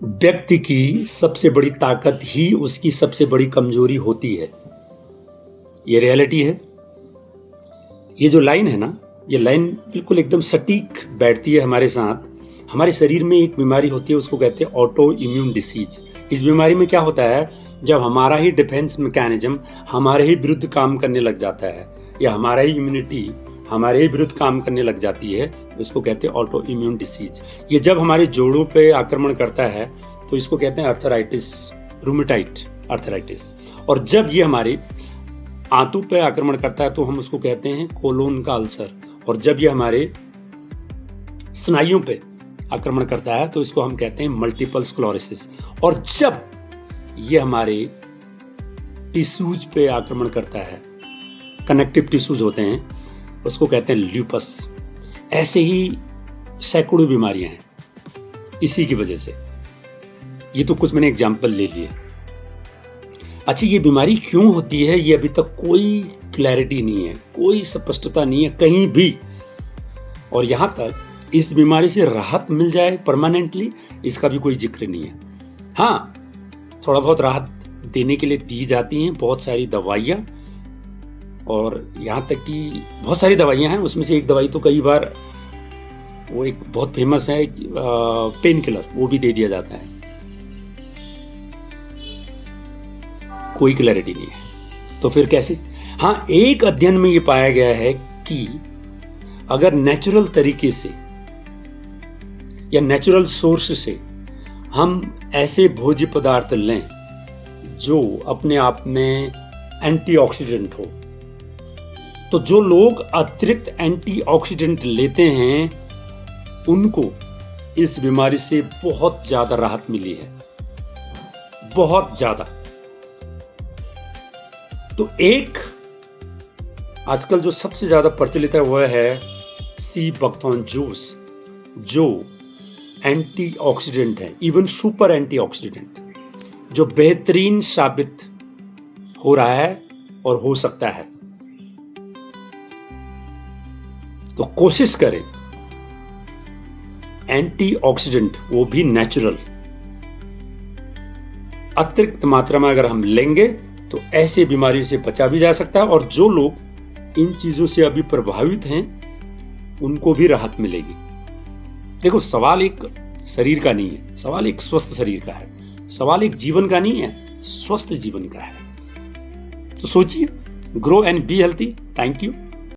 व्यक्ति की सबसे बड़ी ताकत ही उसकी सबसे बड़ी कमजोरी होती है। ये रियलिटी है। ये जो लाइन है ना, ये लाइन बिल्कुल एकदम सटीक बैठती है हमारे साथ। हमारे शरीर में एक बीमारी होती है, उसको कहते हैं ऑटो इम्यून डिसीज। इस बीमारी में क्या होता है, जब हमारा ही डिफेंस मैकेनिज्म हमारे ही विरुद्ध काम करने लग जाता है, या हमारा ही इम्यूनिटी हमारे ही विरुद्ध काम करने लग जाती है, उसको कहते हैं ऑटो इम्यून डिसीज। ये जब हमारे जोड़ों पे आक्रमण करता है तो इसको कहते हैं अर्थराइटिस, रूमेटाइड अर्थराइटिस। और जब ये हमारे आंतों पे आक्रमण करता है तो हम उसको कहते हैं कोलोन का अल्सर। और जब ये हमारे स्नायुओं पे आक्रमण करता है तो इसको हम कहते हैं मल्टीपल स्क्लेरोसिस। और जब ये हमारे टिश्यूज पे आक्रमण करता है, कनेक्टिव टिश्यूज होते हैं, उसको कहते हैं ल्यूपस। ऐसे ही सैकड़ों बीमारियां हैं इसी की वजह से। ये तो कुछ मैंने एग्जाम्पल ले लिए। अच्छा, ये बीमारी क्यों होती है, ये अभी तक कोई क्लैरिटी नहीं है, कोई स्पष्टता नहीं है कहीं भी। और यहां तक इस बीमारी से राहत मिल जाए परमानेंटली, इसका भी कोई जिक्र नहीं है। हाँ, थोड़ा बहुत राहत देने के लिए दी जाती हैं बहुत सारी दवाइयाँ, और यहाँ तक कि बहुत सारी दवाइयाँ हैं। उसमें से एक दवाई तो कई बार वो एक बहुत फेमस है पेन किलर, वो भी दे दिया जाता है। कोई क्लैरिटी नहीं है। तो फिर कैसे? हाँ, एक अध्ययन में ये पाया गया है कि अगर नेचुरल तरीके से या नेचुरल सोर्स से हम ऐसे भोज्य पदार्थ लें जो अपने आप में एंटीऑक्सीडेंट हो, तो जो लोग अतिरिक्त एंटीऑक्सीडेंट लेते हैं उनको इस बीमारी से बहुत ज्यादा राहत मिली है, बहुत ज्यादा। तो एक आजकल जो सबसे ज्यादा प्रचलित है वह है सी बकथॉर्न जूस, जो एंटीऑक्सीडेंट है, इवन सुपर एंटीऑक्सीडेंट, जो बेहतरीन साबित हो रहा है और हो सकता है। तो कोशिश करें एंटीऑक्सीडेंट, वो भी नेचुरल, अतिरिक्त मात्रा में अगर हम लेंगे तो ऐसे बीमारी से बचा भी जा सकता है। और जो लोग इन चीजों से अभी प्रभावित हैं उनको भी राहत मिलेगी। देखो, सवाल एक शरीर का नहीं है, सवाल एक स्वस्थ शरीर का है, सवाल एक जीवन का नहीं है, स्वस्थ जीवन का है। तो सोचिए, grow and be healthy. Thank you.